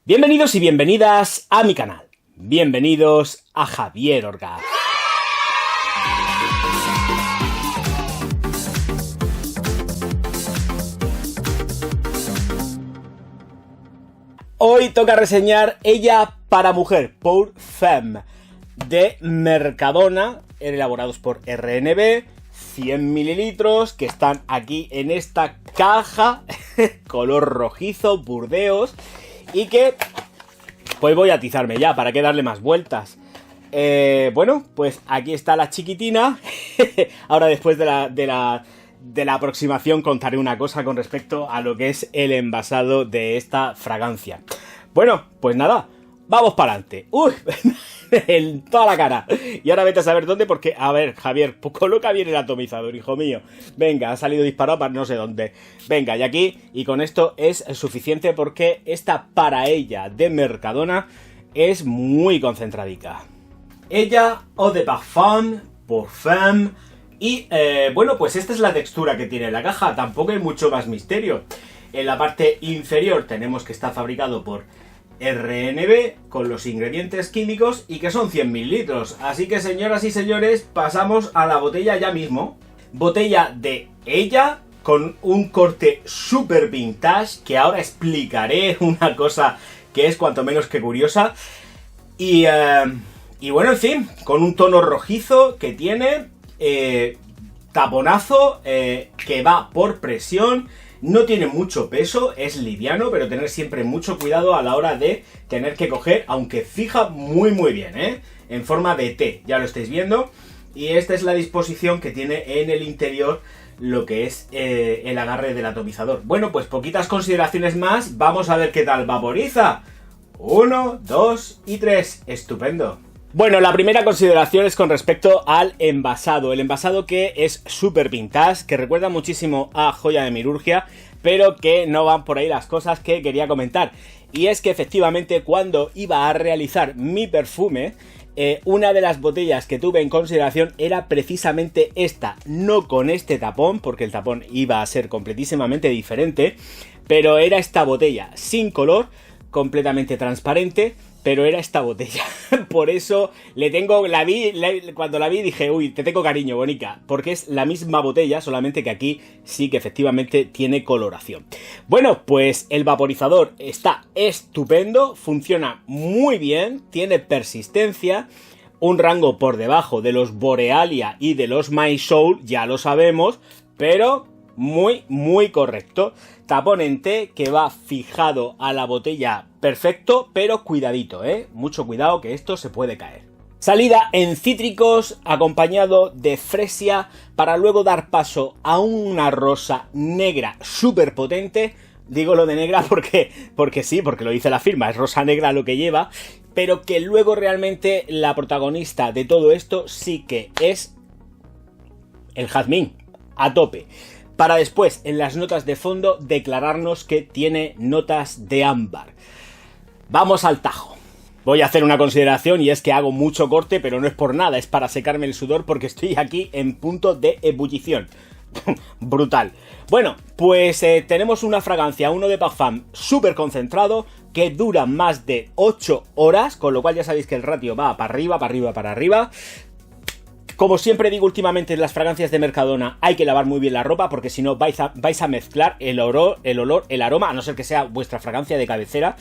Bienvenidos y bienvenidas a mi canal. Bienvenidos a Javier Orgaz. Hoy toca reseñar Ella para Mujer, Pour Femme, de Mercadona, elaborados por RNB, 100 mililitros, que están aquí en esta caja, color rojizo, burdeos, y que pues voy a atizarme ya, ¿para qué darle más vueltas? Bueno, pues aquí está la chiquitina. Ahora, después de la aproximación, contaré una cosa con respecto a lo que es el envasado de esta fragancia. Bueno, pues nada, vamos para adelante. ¡Uy! En toda la cara. Y ahora vete a saber dónde, porque, a ver, Javier, pues coloca bien el atomizador, hijo mío. Venga, ha salido disparado para no sé dónde. Venga, y aquí, y con esto es suficiente, porque esta Para Ella de Mercadona es muy concentradica. Ella Eau de Parfum Pour Femme. Y, bueno, pues esta es la textura que tiene la caja. Tampoco hay mucho más misterio. En la parte inferior tenemos que está fabricado por RNB con los ingredientes químicos y que son 100 mililitros. Así que, señoras y señores, pasamos a la botella ya mismo. Botella de Ella con un corte super vintage, que ahora explicaré, una cosa que es cuanto menos que curiosa. Y bueno, en fin, con un tono rojizo que tiene, taponazo, que va por presión. No tiene mucho peso, es liviano, pero tener siempre mucho cuidado a la hora de tener que coger, aunque fija muy bien, en forma de T, ya lo estáis viendo. Y esta es la disposición que tiene en el interior lo que es el agarre del atomizador. Bueno, pues poquitas consideraciones más, vamos a ver qué tal vaporiza. 1, 2 y 3, estupendo. Bueno, la primera consideración es con respecto al envasado. El envasado, que es súper vintage, que recuerda muchísimo a Joya de Mirurgia, pero que no van por ahí las cosas que quería comentar. Y es que efectivamente, cuando iba a realizar mi perfume, una de las botellas que tuve en consideración era precisamente esta. No con este tapón, porque el tapón iba a ser completísimamente diferente, pero era esta botella sin color, completamente transparente, pero era esta botella. Por eso cuando la vi dije, uy, te tengo cariño, bonica, porque es la misma botella, solamente que aquí sí que efectivamente tiene coloración. Bueno, pues el vaporizador está estupendo, funciona muy bien, tiene persistencia, un rango por debajo de los Borealia y de los My Soul, ya lo sabemos, pero muy correcto. Tapón en T que va fijado a la botella perfecto, pero cuidadito, mucho cuidado, que esto se puede caer. Salida en cítricos, acompañado de fresia, para luego dar paso a una rosa negra súper potente. Digo lo de negra porque sí, porque lo dice la firma, es rosa negra lo que lleva, pero que luego realmente la protagonista de todo esto sí que es el jazmín, a tope. Para después, en las notas de fondo, declararnos que tiene notas de ámbar. Vamos al tajo. Voy a hacer una consideración, y es que hago mucho corte, pero no es por nada, es para secarme el sudor, porque estoy aquí en punto de ebullición. Brutal. Bueno, pues tenemos una fragancia, uno de Parfum súper concentrado, que dura más de 8 horas, con lo cual ya sabéis que el ratio va para arriba, para arriba, para arriba. Como siempre digo últimamente, en las fragancias de Mercadona hay que lavar muy bien la ropa, porque si no vais a mezclar el olor, el aroma, a no ser que sea vuestra fragancia de cabecera.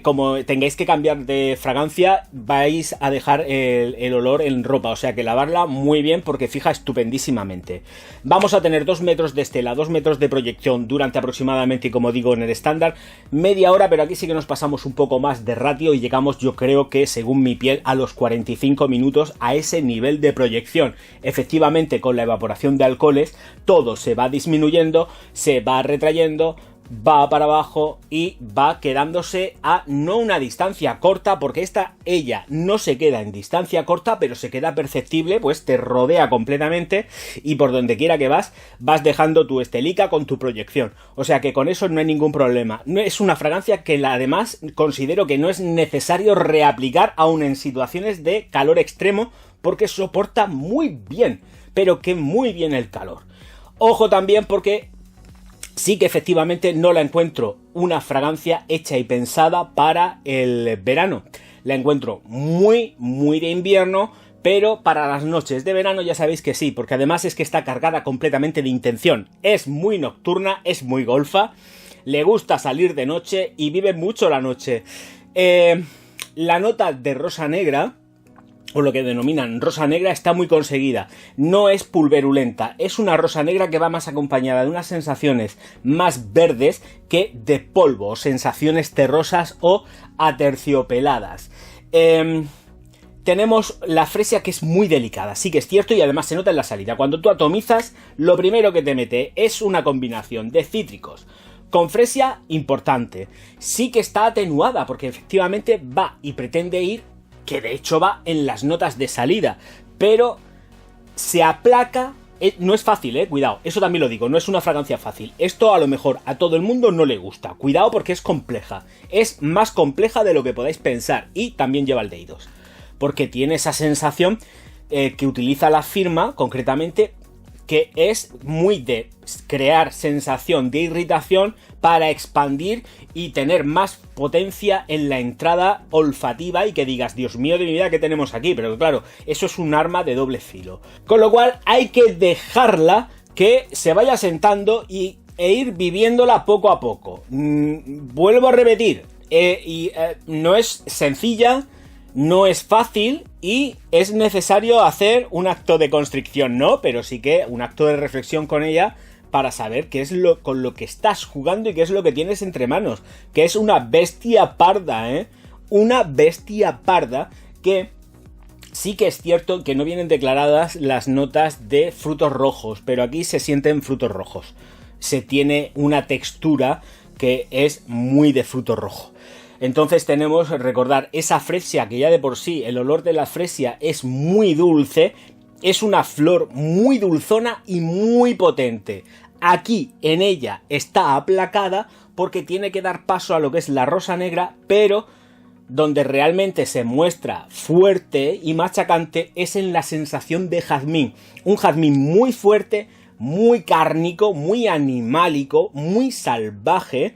Como tengáis que cambiar de fragancia, vais a dejar el olor en ropa, o sea que lavarla muy bien, porque fija estupendísimamente. Vamos a tener 2 metros de estela, 2 metros de proyección durante aproximadamente, como digo en el estándar, media hora, pero aquí sí que nos pasamos un poco más de ratio y llegamos, yo creo que según mi piel, a los 45 minutos a ese nivel de proyección. Efectivamente, con la evaporación de alcoholes todo se va disminuyendo, se va retrayendo, va para abajo y va quedándose a no una distancia corta, porque ella no se queda en distancia corta, pero se queda perceptible, pues te rodea completamente y por donde quiera que vas dejando tu estelica con tu proyección. O sea que con eso no hay ningún problema. No es una fragancia que además considero que no es necesario reaplicar aún en situaciones de calor extremo, porque soporta muy bien, pero que muy bien el calor. Ojo también, porque sí que efectivamente no la encuentro una fragancia hecha y pensada para el verano. La encuentro muy, muy de invierno, pero para las noches de verano ya sabéis que sí, porque además es que está cargada completamente de intención. Es muy nocturna, es muy golfa, le gusta salir de noche y vive mucho la noche. La nota de rosa negra, o lo que denominan rosa negra, está muy conseguida. No es pulverulenta, es una rosa negra que va más acompañada de unas sensaciones más verdes que de polvo, o sensaciones terrosas o aterciopeladas. Tenemos la fresia, que es muy delicada, sí que es cierto, y además se nota en la salida. Cuando tú atomizas, lo primero que te mete es una combinación de cítricos con fresia importante. Sí que está atenuada, porque efectivamente va y pretende ir, que de hecho va en las notas de salida, pero se aplaca. No es fácil, cuidado, eso también lo digo, no es una fragancia fácil. Esto a lo mejor a todo el mundo no le gusta, cuidado porque es compleja, es más compleja de lo que podáis pensar, y también lleva aldehídos, porque tiene esa sensación que utiliza la firma concretamente, que es muy de crear sensación de irritación para expandir y tener más potencia en la entrada olfativa, y que digas, Dios mío de mi vida, ¿qué tenemos aquí? Pero claro, eso es un arma de doble filo. Con lo cual hay que dejarla que se vaya sentando e ir viviéndola poco a poco. Vuelvo a repetir, no es sencilla, no es fácil y es necesario hacer un acto de constricción, ¿no? Pero sí que un acto de reflexión con ella para saber qué es con lo que estás jugando y qué es lo que tienes entre manos. Que es una bestia parda, Una bestia parda que sí que es cierto que no vienen declaradas las notas de frutos rojos, pero aquí se sienten frutos rojos. Se tiene una textura que es muy de fruto rojo. Entonces tenemos, recordar, esa fresia, que ya de por sí el olor de la fresia es muy dulce, es una flor muy dulzona y muy potente. Aquí en ella está aplacada porque tiene que dar paso a lo que es la rosa negra, pero donde realmente se muestra fuerte y machacante es en la sensación de jazmín. Un jazmín muy fuerte, muy cárnico, muy animálico, muy salvaje,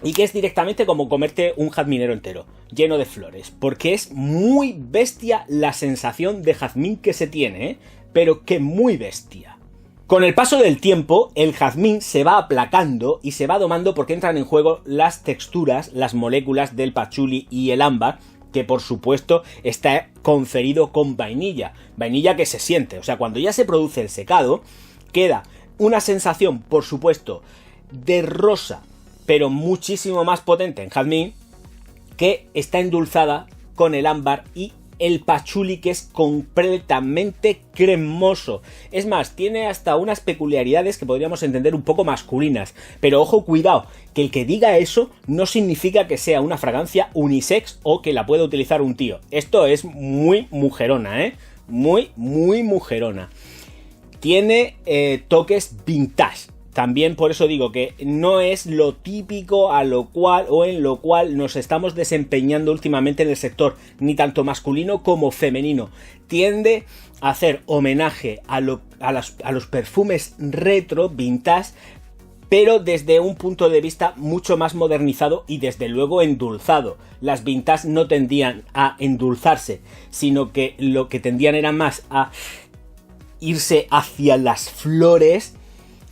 y que es directamente como comerte un jazminero entero, lleno de flores, porque es muy bestia la sensación de jazmín que se tiene, pero que muy bestia. Con el paso del tiempo, el jazmín se va aplacando y se va domando porque entran en juego las texturas, las moléculas del pachuli y el ámbar, que por supuesto está conferido con vainilla. Vainilla que se siente, o sea, cuando ya se produce el secado, queda una sensación, por supuesto, de rosa, pero muchísimo más potente en jazmín, que está endulzada con el ámbar y el pachuli, que es completamente cremoso. Es más, tiene hasta unas peculiaridades que podríamos entender un poco masculinas. Pero ojo, cuidado, que el que diga eso no significa que sea una fragancia unisex o que la pueda utilizar un tío. Esto es muy mujerona, muy, muy mujerona. Tiene toques vintage. También por eso digo que no es lo típico a lo cual o en lo cual nos estamos desempeñando últimamente en el sector, ni tanto masculino como femenino. Tiende a hacer homenaje a los perfumes retro, vintage, pero desde un punto de vista mucho más modernizado y desde luego endulzado. Las vintage no tendían a endulzarse, sino que lo que tendían era más a irse hacia las flores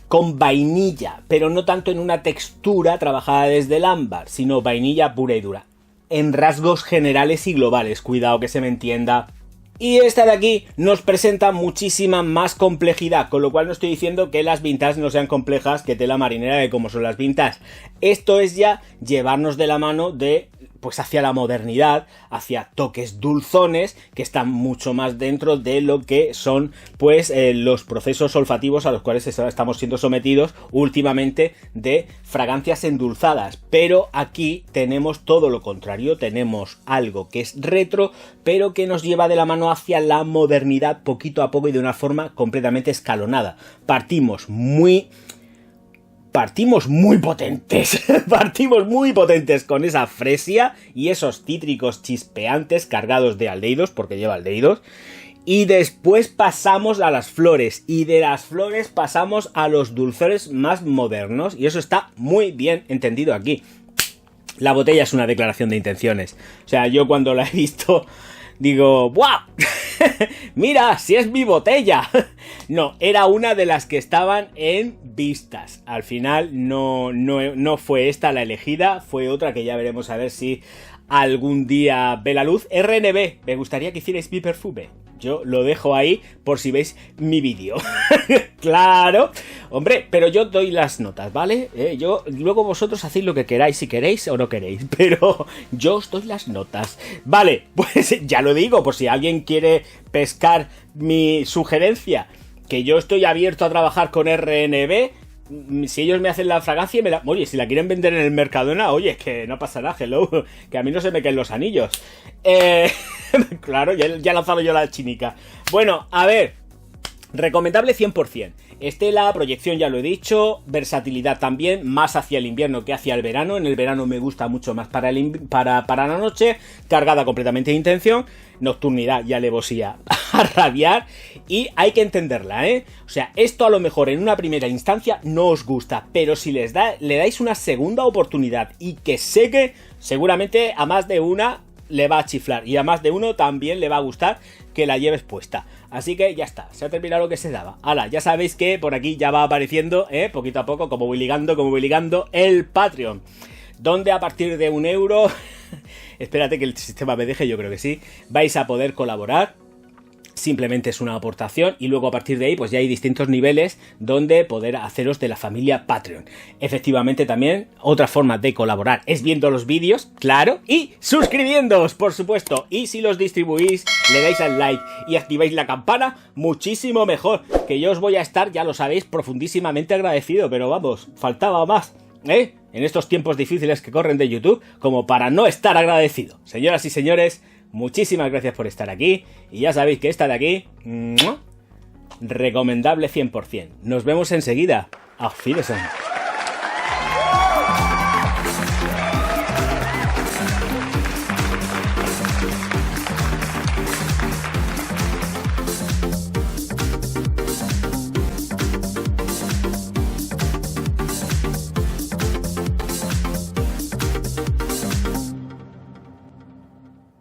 con vainilla, pero no tanto en una textura trabajada desde el ámbar, sino vainilla pura y dura. En rasgos generales y globales, cuidado que se me entienda. Y esta de aquí nos presenta muchísima más complejidad, con lo cual no estoy diciendo que las vintage no sean complejas, que tela marinera de cómo son las vintage. Esto es ya llevarnos de la mano de, pues hacia la modernidad, hacia toques dulzones que están mucho más dentro de lo que son pues los procesos olfativos a los cuales estamos siendo sometidos últimamente de fragancias endulzadas. Pero aquí tenemos todo lo contrario, tenemos algo que es retro, pero que nos lleva de la mano hacia la modernidad poquito a poco y de una forma completamente escalonada. Partimos muy potentes, partimos muy potentes con esa fresia y esos cítricos chispeantes cargados de aldehídos, porque lleva aldehídos, Y después pasamos a las flores. Y de las flores pasamos a los dulzores más modernos. Y eso está muy bien entendido aquí. La botella es una declaración de intenciones. O sea, yo cuando la he visto digo, ¡buah! ¡Mira, si es mi botella! No, era una de las que estaban en vistas. Al final no fue esta la elegida, fue otra que ya veremos a ver si algún día ve la luz. RNB, me gustaría que hicierais mi perfume. Yo lo dejo ahí por si veis mi vídeo. Claro. Hombre, pero yo doy las notas, ¿vale? Luego vosotros hacéis lo que queráis, si queréis o no queréis. Pero yo os doy las notas. Vale, pues ya lo digo, por si alguien quiere pescar mi sugerencia. Que yo estoy abierto a trabajar con RNB. Si ellos me hacen la fragancia y me la... Oye, si la quieren vender en el Mercadona, oye, es que no pasa nada, hello, que a mí no se me caen los anillos. Claro, ya he lanzado yo la chinica. Bueno, a ver, recomendable 100%. Estela, proyección ya lo he dicho, versatilidad también, más hacia el invierno que hacia el verano. En el verano me gusta mucho más para la noche, cargada completamente de intención, nocturnidad y alevosía a rabiar. Y hay que entenderla, ¿eh? O sea, esto a lo mejor en una primera instancia no os gusta, pero si le dais una segunda oportunidad y que sé que seguramente a más de una le va a chiflar y a más de uno también le va a gustar que la lleves puesta. Así que ya está, se ha terminado lo que se daba. Hala, ya sabéis que por aquí ya va apareciendo, poquito a poco, como voy ligando, el Patreon. Donde a partir de 1 euro, espérate que el sistema me deje, yo creo que sí, vais a poder colaborar. Simplemente es una aportación y luego a partir de ahí pues ya hay distintos niveles donde poder haceros de la familia Patreon. Efectivamente también otra forma de colaborar es viendo los vídeos, claro, y suscribiéndoos, por supuesto. Y si los distribuís, le dais al like y activáis la campana, muchísimo mejor. Que yo os voy a estar, ya lo sabéis, profundísimamente agradecido, pero vamos, faltaba más, ¿eh? En estos tiempos difíciles que corren de YouTube, como para no estar agradecido. Señoras y señores, muchísimas gracias por estar aquí. Y ya sabéis que esta de aquí, recomendable 100%. Nos vemos enseguida. Auf Wiedersehen.